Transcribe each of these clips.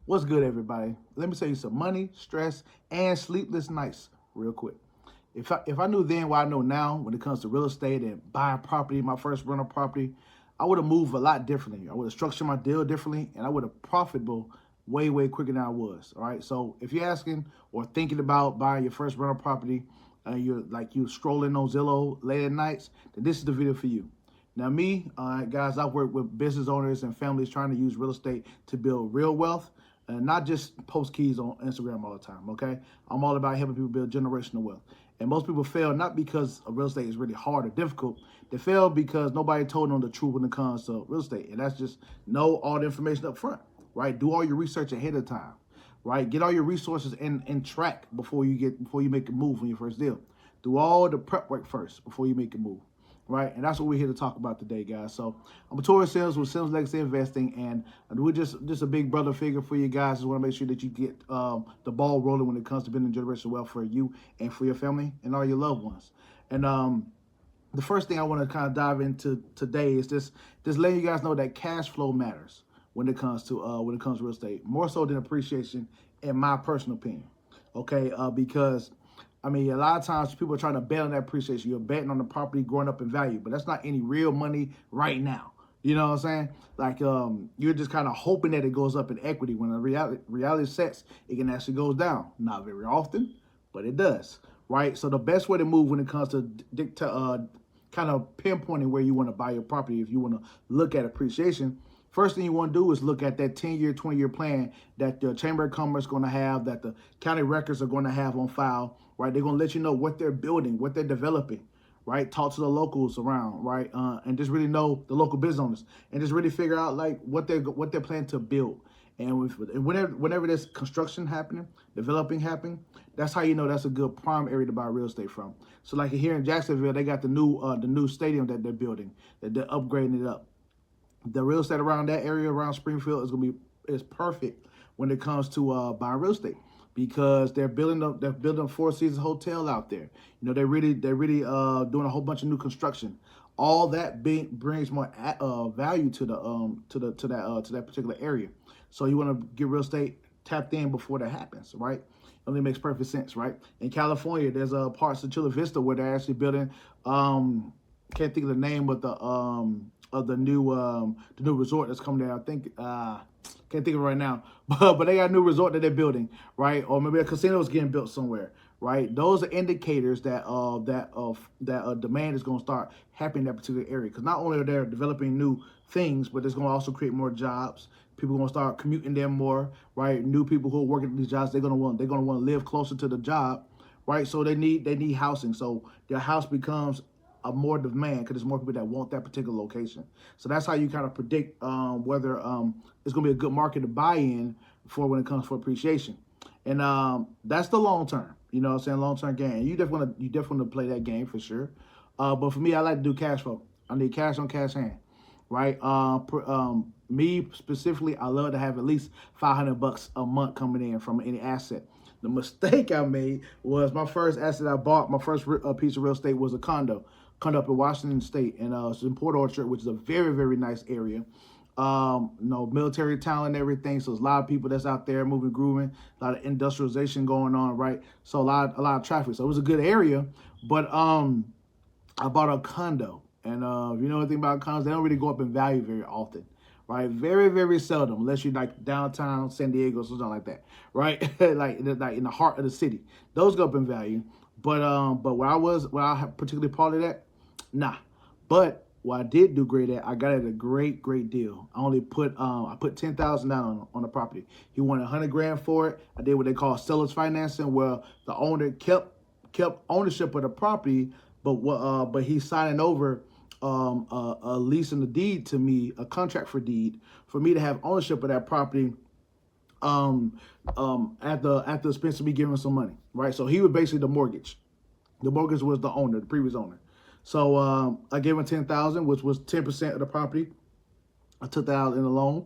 What's good, everybody? Let me save you some money, stress, and sleepless nights real quick. If I knew then what I know now when it comes to real estate and buying property, my first rental property, I would have moved a lot differently. I would have structured my deal differently, and I would have profitable way quicker than I was. All right. So if you're asking or thinking about buying your first rental property, and you're strolling on Zillow late at nights, then this is the video for you. Now, me, guys, I work with business owners and families trying to use real estate to build real wealth and not just post keys on Instagram all the time, okay? I'm all about helping people build generational wealth. And most people fail not because real estate is really hard or difficult. They fail because nobody told them the truth when it comes to real estate. And that's just know all the information up front, right? Do all your research ahead of time, right? Get all your resources in track before you make a move on your first deal. Do all the prep work first before you make a move, right? And that's what we're here to talk about today, guys. So I'm a Taurus sales with Sims Legacy Investing, and we're just a big brother figure for you guys. Just want to make sure that you get the ball rolling when it comes to building generational wealth for you and for your family and all your loved ones. And the first thing I want to kind of dive into today is just letting you guys know that cash flow matters when it comes to real estate, more so than appreciation, in my personal opinion. Okay, because I mean, a lot of times people are trying to bet on that appreciation. You're betting on the property growing up in value, but that's not any real money right now. You know what I'm saying? Like, you're just kind of hoping that it goes up in equity. When the reality sets, it can actually goes down. Not very often, but it does, right? So the best way to move when it comes to kind of pinpointing where you want to buy your property, if you want to look at appreciation, first thing you want to do is look at that 10-year, 20-year plan that the Chamber of Commerce is going to have, that the county records are going to have on file, right? They're going to let you know what they're building, what they're developing, right? Talk to the locals around, right? And just really know the local business owners and just really figure out like what they're planning to build. And whenever there's construction happening, developing happening, that's how you know that's a good prime area to buy real estate from. So like here in Jacksonville, they got the new stadium that they're building, that they're upgrading it up. The real estate around that area, around Springfield, is perfect when it comes to buying real estate, because they're building a Four Seasons hotel out there. You know, they're really doing a whole bunch of new construction. All that brings more value to that particular area. So you want to get real estate tapped in before that happens, right? It only makes perfect sense, right? In California, there's parts of Chula Vista where they're actually building. Can't think of the name of the new resort that's coming there. I think can't think of it right now, but they got a new resort that they're building, right? Or maybe a casino is getting built somewhere, right? Those are indicators that demand is going to start happening in that particular area. Because not only are they developing new things, but it's going to also create more jobs. People are going to start commuting there more, right? New people who are working at these jobs, they're going to want to live closer to the job, right? So they need housing. So their house becomes a more demand because there's more people that want that particular location. So that's how you kind of predict whether it's going to be a good market to buy in for when it comes for appreciation. And that's the long term. You know what I'm saying? Long term game. You definitely want to play that game for sure. But for me, I like to do cash flow. I need cash on cash hand, right? Me specifically, I love to have at least $500 a month coming in from any asset. The mistake I made was my first asset I bought, my first piece of real estate was a condo up in Washington State, and it's in Port Orchard, which is a very nice area. Military town and everything. So there's a lot of people that's out there moving, grooving, a lot of industrialization going on, right? So a lot of traffic. So it was a good area, but I bought a condo, and if you know anything about condos, they don't really go up in value very often, right? Very seldom, unless you're like downtown San Diego or something like that, right? like in the heart of the city, those go up in value. But where I particularly part of that, nah. But what I did do great at, I got it at a great deal. I put $10,000 down on the property. He wanted $100,000 for it. I did what they call seller's financing, where the owner kept ownership of the property, but he's signing over a lease and a deed to me, a contract for deed, for me to have ownership of that property at the expense of me giving some money, right? So he was basically the mortgage. The mortgage was the owner, the previous owner. So I gave him $10,000, which was 10% of the property. I took that out in a loan,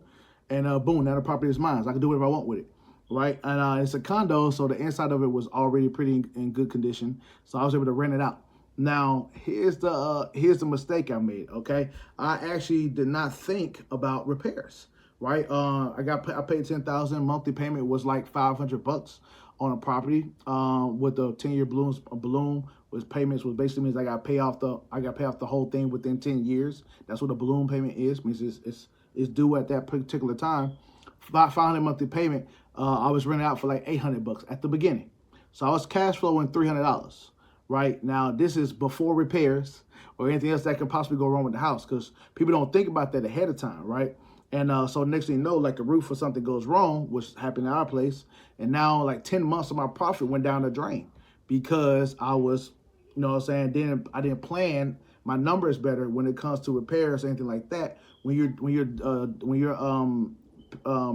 and boom, now the property is mine. So I can do whatever I want with it, right? And it's a condo, so the inside of it was already pretty in good condition. So I was able to rent it out. Now, here's the mistake I made, okay? I actually did not think about repairs, right? I paid 10,000. Monthly payment was like $500 on a property. With the 10-year balloon was payments was basically means I got to pay off the whole thing within 10 years. That's what a balloon payment is. Means it's due at that particular time. 500 monthly payment. I was renting out for like $800 at the beginning, so I was cash flowing $300. Right now, this is before repairs or anything else that could possibly go wrong with the house, because people don't think about that ahead of time, right? And so next thing you know, like a roof or something goes wrong, which happened in our place, and now like 10 months of my profit went down the drain because I was, you know what I'm saying, I didn't plan my numbers better when it comes to repairs or anything like that. When you're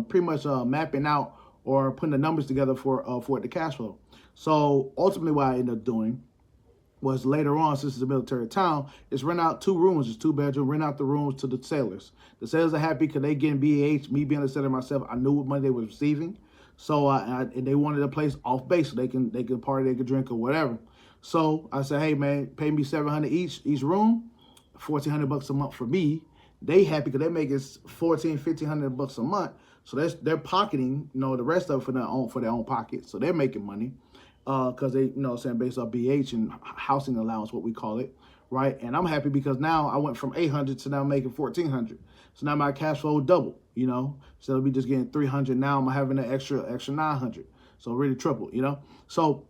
pretty much mapping out or putting the numbers together for it to cash flow. So ultimately, what I ended up doing was later on, since it's a military town, is rent out 2 rooms. It's 2-bedroom. Rent out the rooms to the sailors. The sailors are happy because they getting BH. Me being a sailor myself, I knew what money they was receiving, so and they wanted a place off base so they can party, they can drink or whatever. So I said, hey man, pay me $700 each room, $1,400 a month for me. They happy because they make it $1,500 a month. So they're pocketing, the rest of it for their own pocket. So they're making money. Because they, based off BH and housing allowance, what we call it, right? And I'm happy because now I went from 800 to now making 1,400. So now my cash flow doubled, Instead of me just getting 300, now I'm having an extra 900. So really triple, So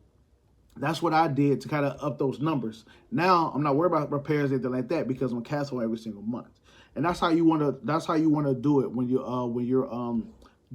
that's what I did to kind of up those numbers. Now I'm not worried about repairs or anything like that because I'm cash flow every single month. And that's how you want to do it when you're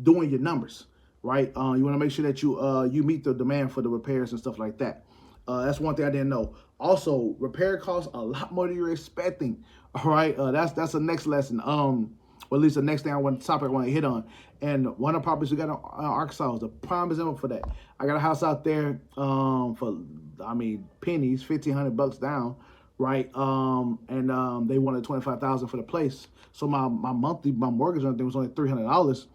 doing your numbers. Right, you want to make sure that you meet the demand for the repairs and stuff like that. That's one thing I didn't know. Also, repair costs a lot more than you're expecting. All right, that's the next lesson. Or at least the next topic I want to hit on. And one of the properties we got in Arkansas is a prime example for that. I got a house out there for pennies, $1,500 down, right? And they wanted $25,000 for the place. So my mortgage on everything was only $300.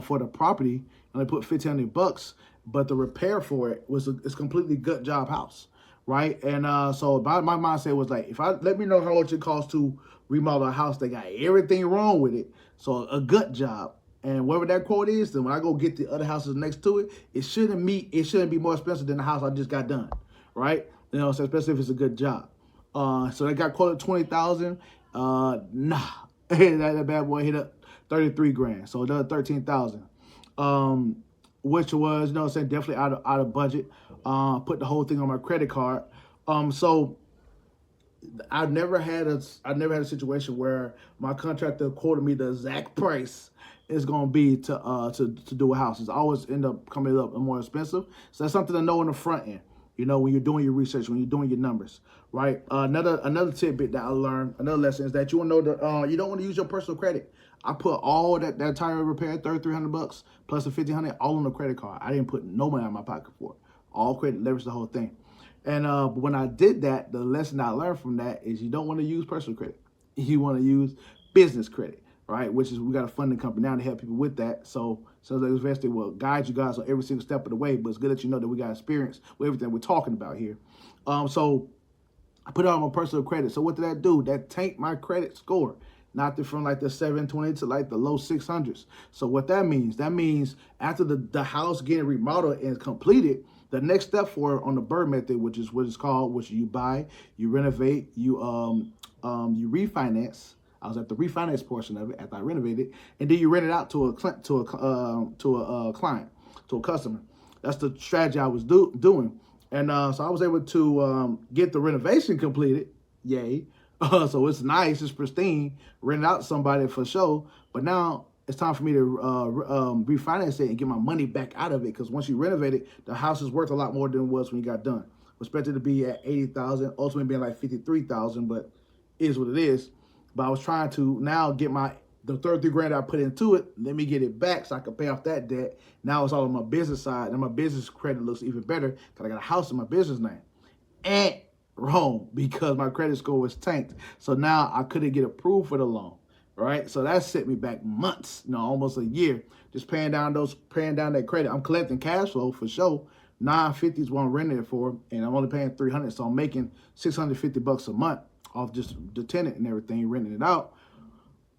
For the property, and I put $1,500, but the repair for it it's completely gut job house, right? And so my mindset was like, let me know how much it costs to remodel a house that got everything wrong with it, so a gut job, and whatever that quote is, then when I go get the other houses next to it, it shouldn't be more expensive than the house I just got done, right? So especially if it's a good job. So they got quoted $20,000. Nah, that bad boy hit up 33 grand, so another 13,000, which was, definitely out of budget. Put the whole thing on my credit card. So I've never had a situation where my contractor quoted me the exact price it's gonna be to do a house. It's always end up coming up more expensive. So that's something to know in the front end. When you're doing your research, when you're doing your numbers, right? Another tidbit that I learned, another lesson is that you want to know you don't want to use your personal credit. I put all that tire repair, $3,300 plus the $1,500, all on the credit card. I didn't put no money in my pocket for it. All credit, leverage the whole thing. And but when I did that, the lesson I learned from that is you don't want to use personal credit. You want to use business credit, right? Which is, we got a funding company now to help people with that. So the investor will guide you guys on every single step of the way. But it's good that you know that we got experience with everything we're talking about here. So I put it on my personal credit. So what did that do? That tanked my credit score. Not from like the 720 to like the low 600s. So what that means after the house getting remodeled and completed, the next step for it on the BRRRR method, which is what it's called, which you buy, you renovate, you refinance. I was at the refinance portion of it after I renovated, and then you rent it out to a client, to a customer. That's the strategy I was doing, and so I was able to get the renovation completed. Yay! So it's nice, it's pristine, rent it out to somebody for sure. But now it's time for me to refinance it and get my money back out of it, because once you renovate it, the house is worth a lot more than it was when you got done. Expected to be at 80,000, ultimately being like 53,000, but it is what it is. But I was trying to now get the 33 grand I put into it, let me get it back so I can pay off that debt. Now it's all on my business side, and my business credit looks even better because I got a house in my business name. And wrong, because my credit score was tanked. So now I couldn't get approved for the loan, right? So that set me back months, almost a year, just paying down that credit. I'm collecting cash flow for sure. 950 is what I'm renting it for, and I'm only paying 300, so I'm making $650 a month off just the tenant and everything, renting it out.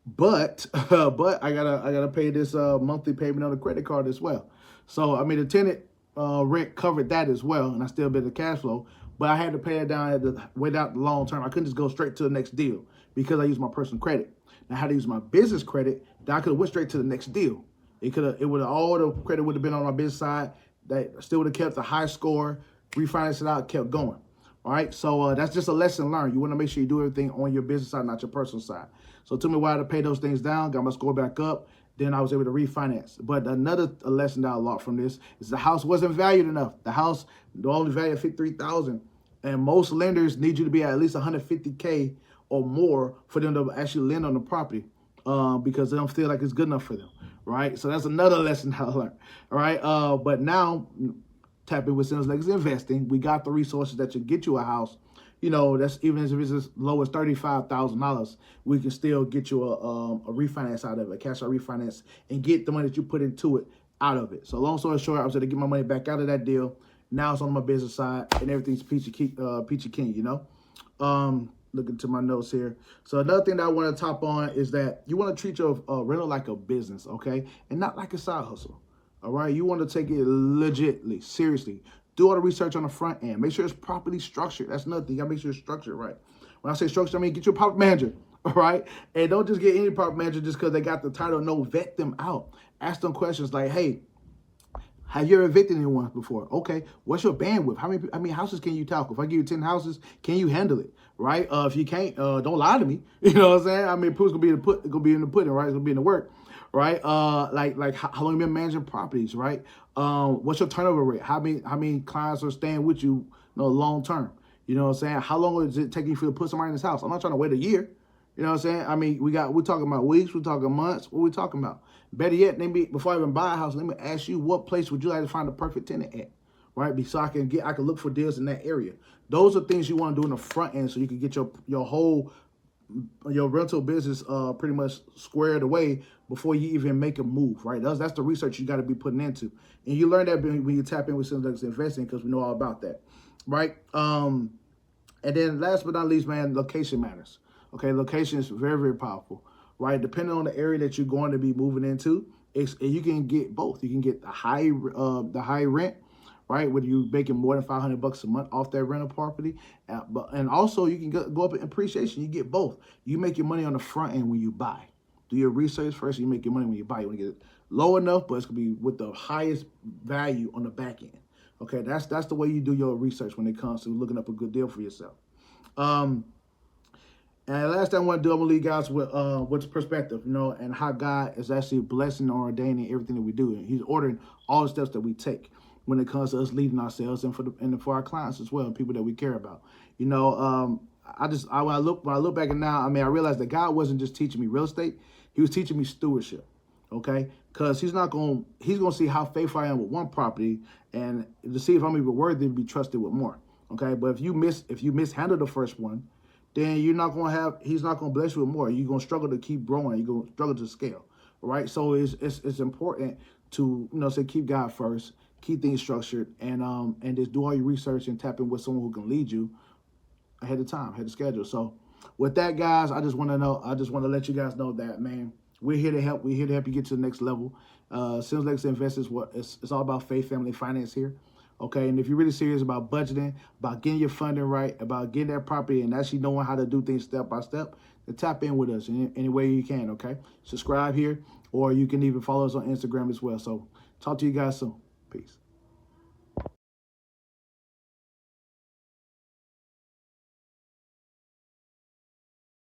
but I gotta pay this monthly payment on the credit card as well. So I mean the tenant rent covered that as well, and I still been the cash flow. But I had to pay it down, I had to wait out the long term. I couldn't just go straight to the next deal because I used my personal credit. Now I had to use my business credit. Then I could have went straight to the next deal. It would have all the credit would have been on my business side. That still would have kept the high score, refinance it out, kept going. All right, so that's just a lesson learned. You want to make sure you do everything on your business side, not your personal side. So it took me a while to pay those things down, got my score back up. Then I was able to refinance. But another lesson that I learned from this is the house wasn't valued enough. The house, the only value of $53,000, and most lenders need you to be at least 150K or more for them to actually lend on the property because they don't feel like it's good enough for them, right? So that's another lesson that I learned, all right? But now, tap in with Sims Legacy Investing. We got the resources that should get you a house. You know, that's even if it's as low as $35,000, we can still get you a refinance out of it, cash out refinance, and get the money that you put into it out of it. So long story short, I was able to get my money back out of that deal. Now it's on my business side, and everything's peachy keen, you know. Looking to my notes here. So another thing that I want to top on is that you want to treat your rental like a business, okay, and not like a side hustle. All right, you want to take it legitly, seriously. Do all the research on the front end. Make sure it's properly structured. That's another thing. You gotta make sure it's structured right. When I say structured, I mean get your property manager, all right? And don't just get any property manager just because they got the title. No, vet them out. Ask them questions like, hey, have you ever evicted anyone before? Okay, what's your bandwidth? How many houses can you tackle? If I give you 10 houses, can you handle it? Right? If you can't, don't lie to me. You know what I'm saying? I mean, proof's gonna be in the pudding, right? It's gonna be in the work, right? Like how long you been managing properties, right? What's your turnover rate? How many clients are staying with you, long term? You know what I'm saying? How long is it taking for you to put somebody in this house? I'm not trying to wait a year. You know what I'm saying? I mean, we're talking about weeks, we're talking months. What are we talking about? Better yet, maybe before I even buy a house, let me ask you, what place would you like to find the perfect tenant at? Right? So I can look for deals in that area. Those are things you want to do in the front end so you can get your rental business pretty much squared away before you even make a move, right? That's the research you got to be putting into. And you learn that when you tap in with Sims Legacy Investing because we know all about that, right? And then last but not least, man, location matters. Okay, location is very, very powerful, right? Depending on the area that you're going to be moving into, you can get both. You can get the high rent, right? Whether you're making more than $500 a month off that rental property, and also you can go up in appreciation. You get both. You make your money on the front end when you buy. Do your research first. You make your money when you buy. You want to get it low enough, but it's gonna be with the highest value on the back end. Okay, that's the way you do your research when it comes to looking up a good deal for yourself. And last thing I want to do, I'm going to leave guys with perspective, and how God is actually blessing and ordaining everything that we do. And he's ordering all the steps that we take when it comes to us leading ourselves and for our clients as well and people that we care about. When I look back at now, I mean, I realized that God wasn't just teaching me real estate. He was teaching me stewardship. Okay, because he's going to see how faithful I am with one property and to see if I'm even worthy to be trusted with more. Okay, but if you mishandle the first one, then he's not going to bless you with more. You're going to struggle to keep growing. You're going to struggle to scale, right? So it's important to, say keep God first, keep things structured, and just do all your research and tap in with someone who can lead you ahead of time, ahead of schedule. So with that, guys, I just want to let you guys know that, man, we're here to help. We're here to help you get to the next level. Sims Legacy Investors, it's all about faith, family, finance here. Okay, and if you're really serious about budgeting, about getting your funding right, about getting that property and actually knowing how to do things step by step, then tap in with us in any way you can, okay? Subscribe here, or you can even follow us on Instagram as well. So talk to you guys soon. Peace.